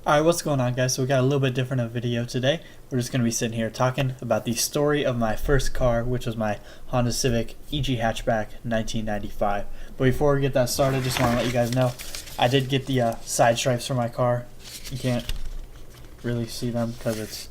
Alright, what's going on, guys? So we got a little bit different of a video today. We're just going to be sitting here talking about the story of my first car, which was my Honda Civic EG Hatchback 1995. But before we get that started, just want to let you guys know, I did get the side stripes for my car. You can't really see them because it's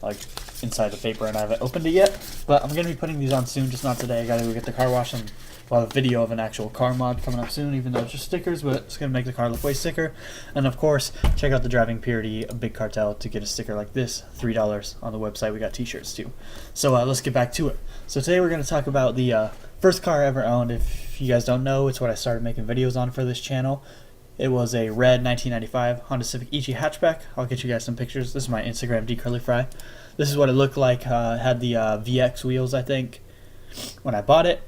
like inside the paper and I haven't opened it yet. But I'm going to be putting these on soon, just not today. I got to go get the car wash and we'll have a video of an actual car mod coming up soon, even though it's just stickers, but it's going to make the car look way sicker. And of course, check out the Driving Purity Big Cartel to get a sticker like this, $3 on the website. We got t-shirts too. So let's get back to it. So today we're going to talk about the first car I ever owned. If you guys don't know, it's what I started making videos on for this channel. It was a red 1995 Honda Civic EG Hatchback. I'll get you guys some pictures. This is my Instagram decurlyfry. This is what it looked like. It had the VX wheels, I think, when I bought it.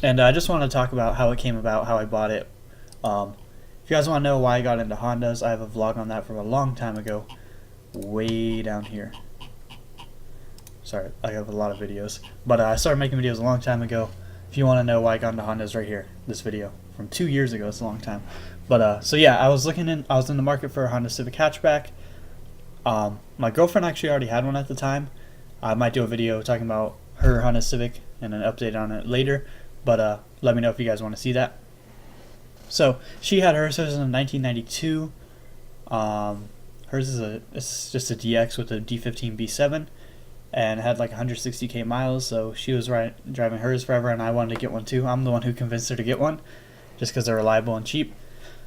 And I just want to talk about how it came about, how I bought it. If you guys want to know why I got into Hondas, I have a vlog on that from a long time ago, way down here. Sorry, I have a lot of videos, but I started making videos a long time ago. If you want to know why I got into Hondas, right here, this video from 2 years ago. It's a long time. But so yeah, I was in the market for a Honda Civic Hatchback. My girlfriend actually already had one at the time. I might do a video talking about her Honda Civic and an update on it later. But let me know if you guys want to see that. So she had hers. Hers was in 1992. Hers is it's just a DX with a D15 B7, and it had like 160k miles. So she was driving hers forever, and I wanted to get one too. I'm the one who convinced her to get one, just because they're reliable and cheap.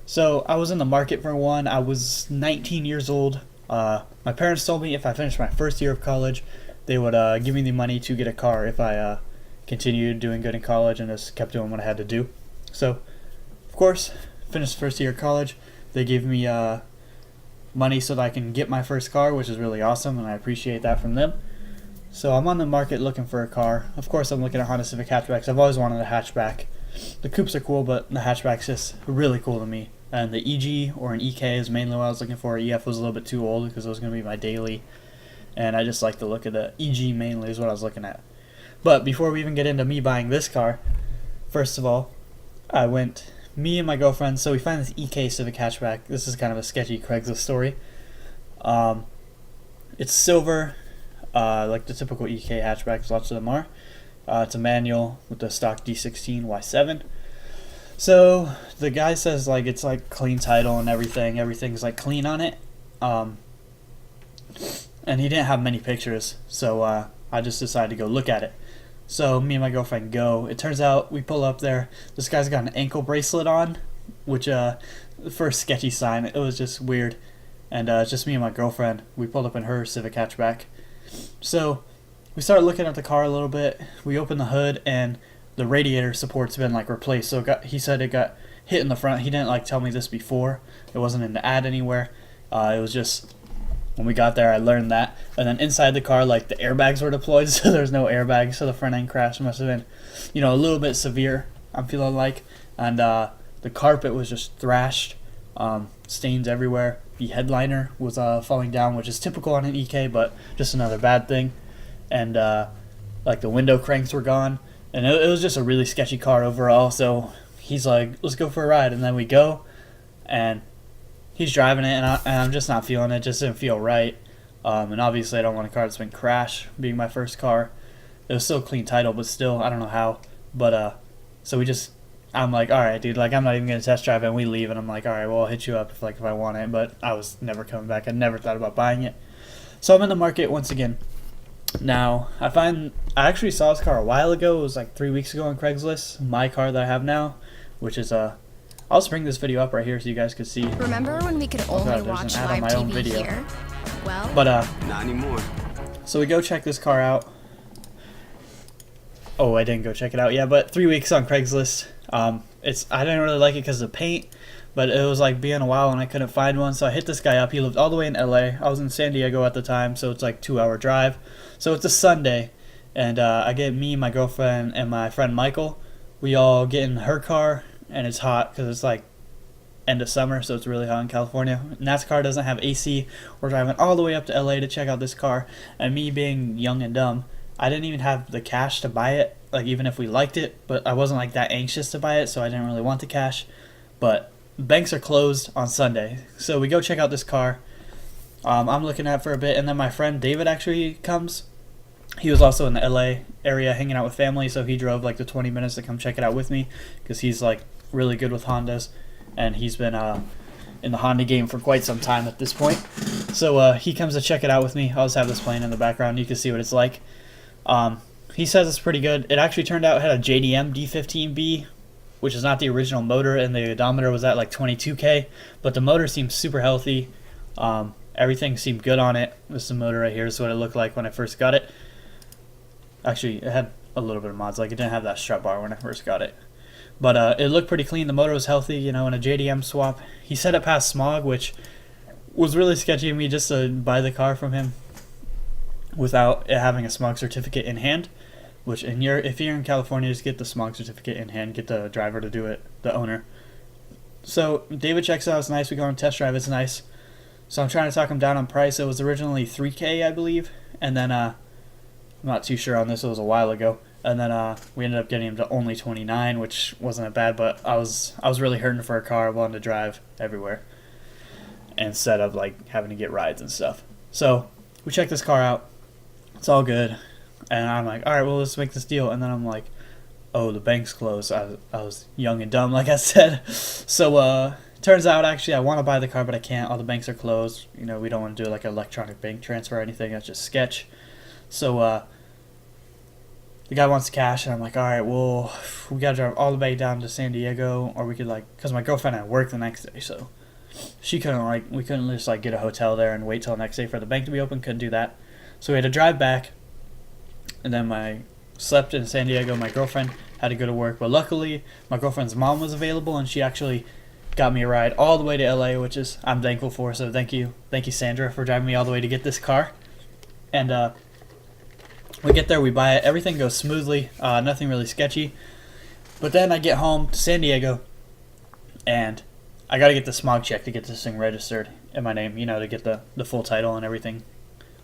So I was in the market for one. I was 19 years old. My parents told me if I finished my first year of college, they would give me the money to get a car if I continued doing good in college and just kept doing what I had to do. So, of course, finished the first year of college. They gave me money so that I can get my first car, which is really awesome, and I appreciate that from them. So I'm on the market looking for a car. Of course, I'm looking at Honda Civic Hatchbacks. I've always wanted a hatchback. The coupes are cool, but the hatchback's just really cool to me. And the EG or an EK is mainly what I was looking for. EF was a little bit too old because it was going to be my daily. And I just like the look of the EG mainly is what I was looking at. But before we even get into me buying this car, first of all, me and my girlfriend, so we find this EK Civic Hatchback. This is kind of a sketchy Craigslist story. It's silver, like the typical EK hatchbacks, lots of them are. It's a manual with the stock D16 Y7. So the guy says like it's like clean title and everything's like clean on it. And he didn't have many pictures, so I just decided to go look at it. So me and my girlfriend go. It turns out we pull up there. This guy's got an ankle bracelet on, which for a sketchy sign, it was just weird. And it's just me and my girlfriend. We pulled up in her Civic Hatchback. So we started looking at the car a little bit. We opened the hood and the radiator support's been like replaced. So he said it got hit in the front. He didn't like tell me this before. It wasn't in the ad anywhere. It was just when we got there, I learned that. And then inside the car, like the airbags were deployed, so there's no airbags. So the front end crash must have been, a little bit severe, I'm feeling like. And the carpet was just thrashed, stains everywhere. The headliner was falling down, which is typical on an EK, but just another bad thing. And like the window cranks were gone. And it was just a really sketchy car overall. So he's like, let's go for a ride. And then we go, and he's driving it, and I'm just not feeling it. It just didn't feel right. And obviously, I don't want a car that's been crashed, being my first car. It was still a clean title, but still, I don't know how. But so I'm like, all right, dude, like I'm not even gonna test drive it. And we leave, and I'm like, all right, well, I'll hit you up if I want it. But I was never coming back. I never thought about buying it. So I'm in the market once again. Now I actually saw this car a while ago. It was like 3 weeks ago on Craigslist. My car that I have now, which is I'll just bring this video up right here so you guys could see. Remember when we could only watch live TV here? Well, but not anymore. So we go check this car out. Oh, I didn't go check it out yet, but 3 weeks on Craigslist. I didn't really like it because of the paint, but it was like being a while and I couldn't find one, so I hit this guy up. He lived all the way in LA. I was in San Diego at the time, so it's like 2-hour drive. So it's a Sunday, and I get me, my girlfriend, and my friend Michael. We all get in her car, and it's hot because it's like end of summer, so it's really hot in California. And that car doesn't have AC. We're driving all the way up to LA to check out this car, and me being young and dumb, I didn't even have the cash to buy it, like even if we liked it, but I wasn't like that anxious to buy it, so I didn't really want the cash. But banks are closed on Sunday. So we go check out this car. I'm looking at it for a bit, and then my friend David actually comes. He was also in the LA area hanging out with family, so he drove like the 20 minutes to come check it out with me because he's like really good with Hondas, and he's been in the Honda game for quite some time at this point. So he comes to check it out with me. I'll just have this playing in the background. You can see what it's like. He says it's pretty good. It actually turned out it had a JDM D15B, which is not the original motor, and the odometer was at like 22K, but the motor seems super healthy. Everything seemed good on it. This is the motor right here. This is what it looked like when I first got it. Actually, it had a little bit of mods. Like, it didn't have that strut bar when I first got it. But it looked pretty clean. The motor was healthy, you know, in a JDM swap. He said it passed smog, which was really sketchy of me just to buy the car from him without it having a smog certificate in hand. Which, if you're in California, just get the smog certificate in hand. Get the driver to do it, the owner. So David checks out. It's nice. We go on a test drive. It's nice. So I'm trying to talk him down on price. It was originally $3K, I believe, and then I'm not too sure on this. It was a while ago, and then we ended up getting him to only $29, which wasn't that bad. But I was really hurting for a car. I wanted to drive everywhere instead of like having to get rides and stuff. So we checked this car out. It's all good, and I'm like, all right, well, let's make this deal. And then I'm like, oh, the bank's closed. I was young and dumb, like I said. So turns out, actually, I want to buy the car, but I can't. All the banks are closed. You know, we don't want to do like an electronic bank transfer or anything. That's just sketch. So the guy wants cash, and I'm like, all right, well, we got to drive all the way down to San Diego, or we could like, because my girlfriend had work the next day, so we couldn't just like get a hotel there and wait till the next day for the bank to be open. Couldn't do that. So we had to drive back, and then I slept in San Diego. My girlfriend had to go to work, but luckily my girlfriend's mom was available, and she actually got me a ride all the way to LA, which is I'm thankful for. So thank you Sandra, for driving me all the way to get this car. And we get there, we buy it, everything goes smoothly, nothing really sketchy. But then I get home to San Diego, and I gotta get the smog check to get this thing registered in my name, you know, to get the full title and everything.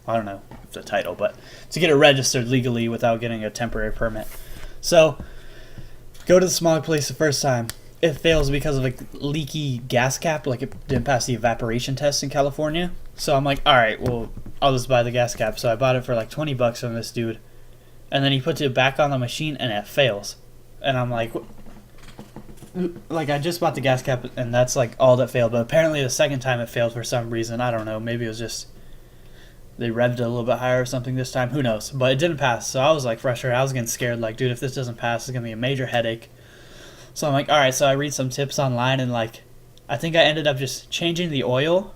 I don't know if the title, but to get it registered legally without getting a temporary permit. So go to the smog place the first time. It fails because of a leaky gas cap, like it didn't pass the evaporation test in California. So I'm like, all right, well, I'll just buy the gas cap. So I bought it for like $20 from this dude, and then he puts it back on the machine and it fails. And I'm like I just bought the gas cap, and that's like all that failed. But apparently the second time it failed for some reason. I don't know. Maybe it was just they revved it a little bit higher or something this time. Who knows? But it didn't pass. So I was like frustrated. I was getting scared. Like, dude, if this doesn't pass, it's gonna be a major headache. So I'm like, all right. So I read some tips online, and like, I think I ended up just changing the oil,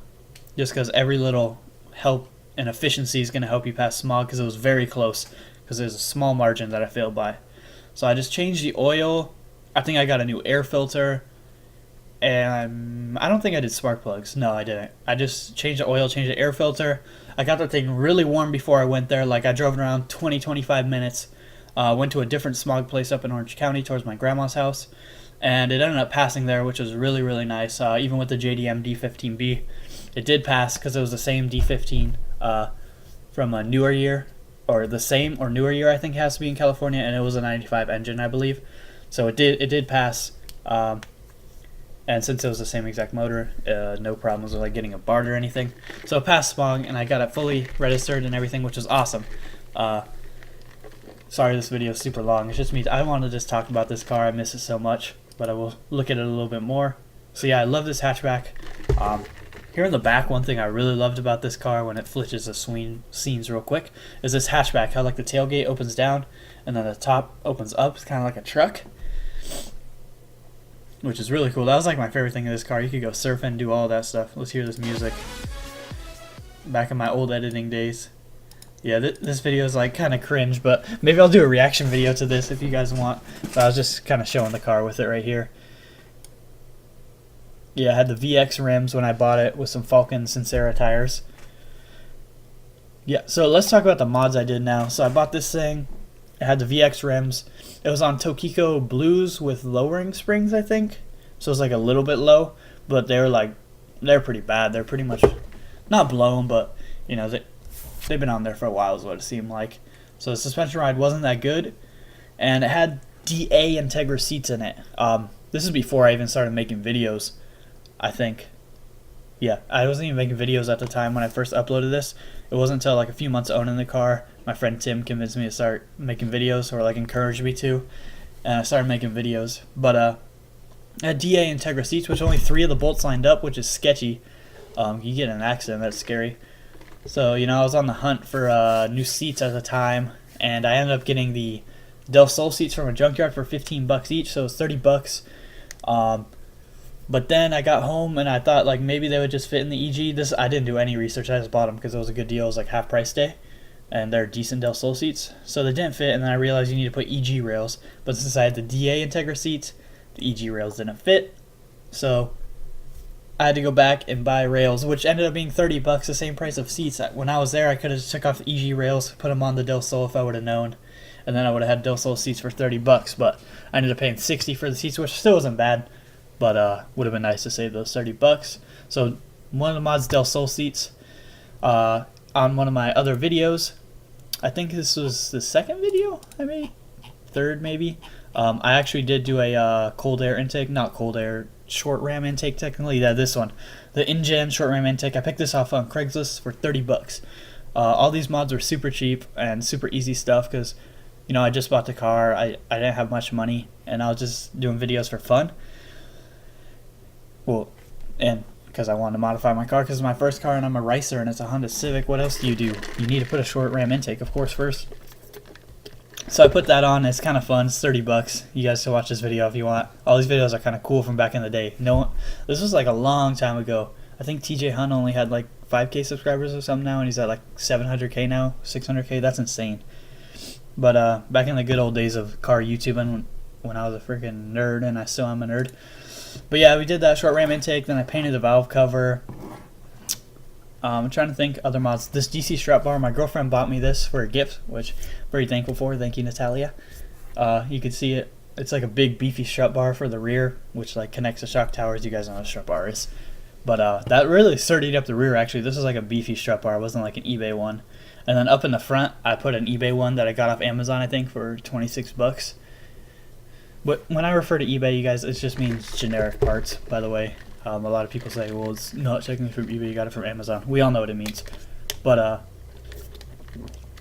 just because every little help and efficiency is gonna help you pass smog. Because it was very close. Because there's a small margin that I failed by. So I just changed the oil. I think I got a new air filter, and I don't think I did spark plugs. No, I didn't. I just changed the oil, changed the air filter. I got the thing really warm before I went there. Like, I drove around 20-25 minutes. Went to a different smog place up in Orange County towards my grandma's house, and it ended up passing there, which was really, really nice. Even with the JDM D15B, it did pass because it was the same D15 from a newer year, or the same or newer year, I think it has to be in California, and it was a 95 engine, I believe. So it did pass, and since it was the same exact motor, no problems with like getting a BART or anything. So it passed smog, and I got it fully registered and everything, which was awesome. Sorry this video is super long. It's just me. I want to just talk about this car. I miss it so much, but I will look at it a little bit more. So yeah, I love this hatchback. Here in the back, one thing I really loved about this car, when it flinches the scenes real quick, is this hatchback. How like the tailgate opens down, and then the top opens up. It's kind of like a truck, which is really cool. That was like my favorite thing in this car. You could go surfing, do all that stuff. Let's hear this music. Back in my old editing days. Yeah, this video is like kind of cringe, but maybe I'll do a reaction video to this if you guys want. But I was just kind of showing the car with it right here. Yeah, I had the VX rims when I bought it with some Falcon Sincera tires. Yeah, so let's talk about the mods I did now. So I bought this thing. It had the VX rims. It was on Tokiko Blues with lowering springs, I think. So it was like a little bit low, but they're pretty bad. They're pretty much not blown, but you know, they've been on there for a while is what it seemed like. So the suspension ride wasn't that good, and it had DA Integra seats in it. This is before I even started making videos. I think. Yeah, I wasn't even making videos at the time when I first uploaded this. It wasn't until like a few months owning the car, my friend Tim convinced me to start making videos, or like encouraged me to, and I started making videos. But I had DA Integra seats, which only 3 of the bolts lined up, which is sketchy. You get in an accident, that's scary. So, I was on the hunt for new seats at the time, and I ended up getting the Del Sol seats from a junkyard for $15 each, so it was $30. But then I got home and I thought like maybe they would just fit in the EG. I didn't do any research. I just bought them because it was a good deal. It was like half price day, and they're decent Del Sol seats. So they didn't fit, and then I realized you need to put EG rails. But since I had the DA Integra seats, the EG rails didn't fit. So I had to go back and buy rails, which ended up being $30, the same price of seats. When I was there, I could have just took off the EG rails, put them on the Del Sol if I would have known, and then I would have had Del Sol seats for $30. But I ended up paying $60 for the seats, which still wasn't bad. But would have been nice to save those $30. So one of the mods Del Sol seats. On one of my other videos, I think this was the second video I made, third maybe. I actually did do a cold air intake, not cold air, short ram intake technically. Yeah, this one, the InGen short ram intake. I picked this off on Craigslist for $30. All these mods were super cheap and super easy stuff because, I just bought the car. I didn't have much money, and I was just doing videos for fun. Well, and because I wanted to modify my car because it's my first car and I'm a racer and it's a Honda Civic. What else do? You need to put a short ram intake, of course, first. So I put that on. It's kind of fun. It's $30. You guys can watch this video if you want. All these videos are kind of cool from back in the day. This was like a long time ago. I think TJ Hunt only had like 5K subscribers or something now, and he's at like 700K now, 600K. That's insane. But back in the good old days of car YouTubing, when I was a freaking nerd, and I still am a nerd. But yeah, we did that short ram intake. Then I painted the valve cover. I'm trying to think other mods. This DC strap bar, my girlfriend bought me this for a gift, which I'm very thankful for. Thank you, Natalia. You can see it. It's like a big beefy strap bar for the rear, which like connects the shock towers. You guys know what a strap bar is. But that really sturdied up the rear. Actually, this is like a beefy strap bar. It wasn't like an eBay one. And then up in the front, I put an eBay one that I got off Amazon, I think, for $26. But when I refer to eBay, you guys, it just means generic parts, by the way. A lot of people say, well, it's not technically from eBay, you got it from Amazon. We all know what it means. But,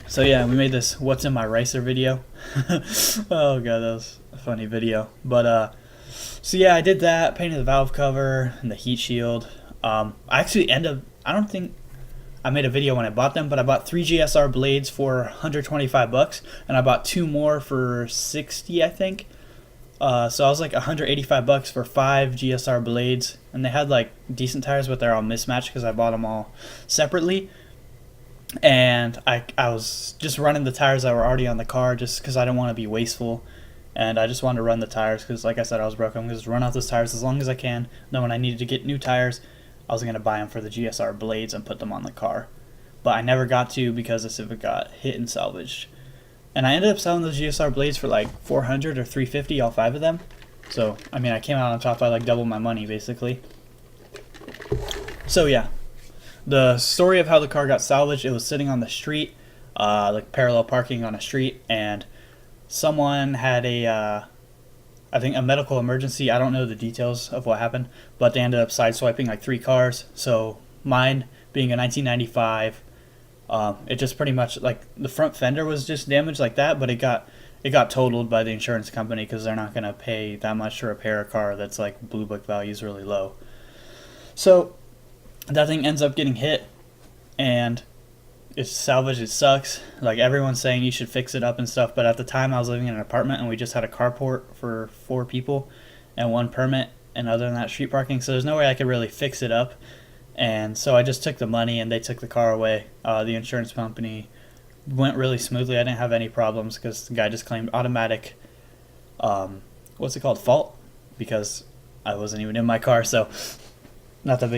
so yeah, we made this What's in My Ricer video. Oh, God, that was a funny video. But, so yeah, I did that, painted the valve cover and the heat shield. I actually I don't think I made a video when I bought them, but I bought 3 GSR blades for $125, and I bought 2 more for $60, I think. So I was like $185 for 5 GSR blades, and they had like decent tires, but they're all mismatched because I bought them all separately. And I was just running the tires that were already on the car just because I didn't want to be wasteful, and I just wanted to run the tires because, like I said, I was broke. I'm going to just run out those tires as long as I can. Then when I needed to get new tires, I was going to buy them for the GSR blades and put them on the car. But I never got to because the Civic got hit and salvaged. And I ended up selling those GSR blades for like $400 or $350, all 5 of them. So, I mean, I came out on top by like double my money, basically. So, yeah. The story of how the car got salvaged, it was sitting on the street, like parallel parking on a street, and someone had I think a medical emergency. I don't know the details of what happened, but they ended up sideswiping like 3 cars. So, mine being a 1995, it just pretty much, like, the front fender was just damaged like that, but it got totaled by the insurance company because they're not going to pay that much to repair a car that's like blue book value is really low. So that thing ends up getting hit, and it's salvaged. It sucks. Like, everyone's saying you should fix it up and stuff, but at the time I was living in an apartment and we just had a carport for 4 people and 1 permit, and other than that, street parking, so there's no way I could really fix it up. And so I just took the money and they took the car away. The insurance company went really smoothly. I didn't have any problems because the guy just claimed automatic, what's it called, fault, because I wasn't even in my car. So not that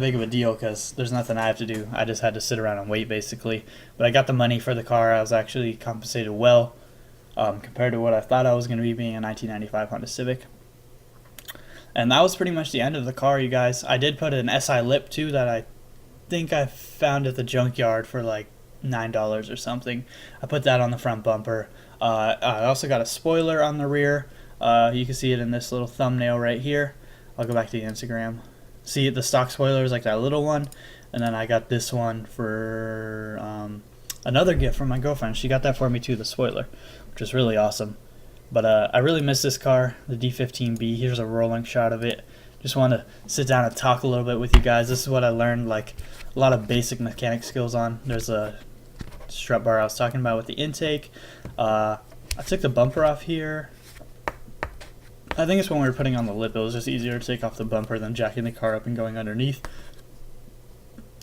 big of a deal because there's nothing I have to do. I just had to sit around and wait, basically. But I got the money for the car. I was actually compensated well compared to what I thought I was going to be being a 1995 Honda Civic. And that was pretty much the end of the car, you guys. I did put an SI lip, too, that I think I found at the junkyard for like $9 or something. I put that on the front bumper. I also got a spoiler on the rear. You can see it in this little thumbnail right here. I'll go back to the Instagram. See, the stock spoiler is like that little one, and then I got this one for another gift from my girlfriend. She got that for me too, the spoiler, which is really awesome. But I really miss this car, the D15B. Here's a rolling shot of it. Just want to sit down and talk a little bit with you guys. This is what I learned, like a lot of basic mechanic skills on. There's a strut bar I was talking about with the intake. I took the bumper off here. I think it's when we were putting on the lip, it was just easier to take off the bumper than jacking the car up and going underneath.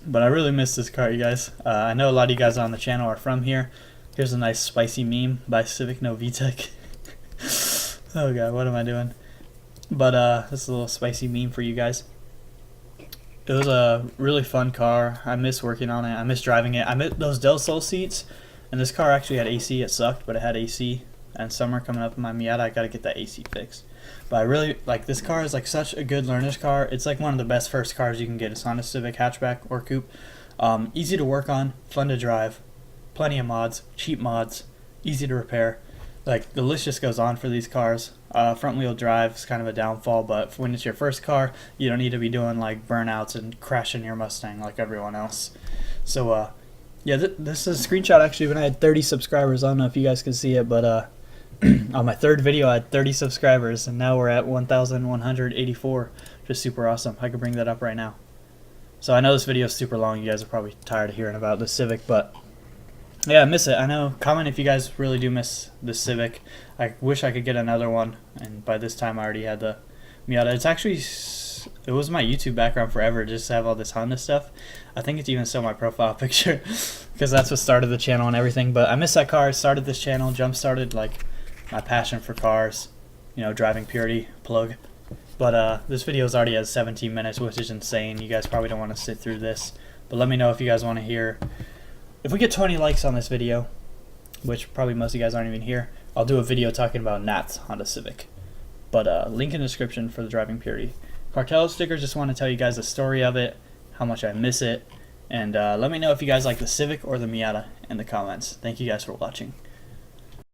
But I really miss this car, you guys. I know a lot of you guys on the channel are from here. Here's a nice spicy meme by Civic No VTEC. Oh god, what am I doing? But this is a little spicy meme for you guys. It was a really fun car. I miss working on it. I miss driving it. I miss those Del Sol seats. And this car actually had AC. It sucked, but it had AC. And summer coming up in my Miata, I gotta get that AC fixed. But I really like this car. Is like such a good learner's car. It's like one of the best first cars you can get. It's Honda Civic Hatchback or Coupe. Easy to work on, fun to drive, plenty of mods, cheap mods, easy to repair. Like the list just goes on for these cars. Front wheel drive is kind of a downfall, but when it's your first car, you don't need to be doing like burnouts and crashing your Mustang like everyone else. So yeah, this is a screenshot actually when I had 30 subscribers. I don't know if you guys can see it, but on my third video I had 30 subscribers, and now we're at 1,184. Just super awesome. I could bring that up right now. So I know this video is super long. You guys are probably tired of hearing about the Civic, but yeah, I miss it. I know. Comment if you guys really do miss the Civic. I wish I could get another one, and by this time I already had the Miata. It's actually, it was my YouTube background forever, just to have all this Honda stuff. I think it's even still my profile picture, because that's what started the channel and everything. But I miss that car. It started this channel, jump-started like my passion for cars, you know, driving purity, plug. But this video is already at 17 minutes, which is insane. You guys probably don't want to sit through this. But let me know if you guys want to hear. If we get 20 likes on this video, which probably most of you guys aren't even here, I'll do a video talking about Nat's Honda Civic. But link in the description for the driving purity. Cartel stickers, just want to tell you guys the story of it, how much I miss it, and let me know if you guys like the Civic or the Miata in the comments. Thank you guys for watching.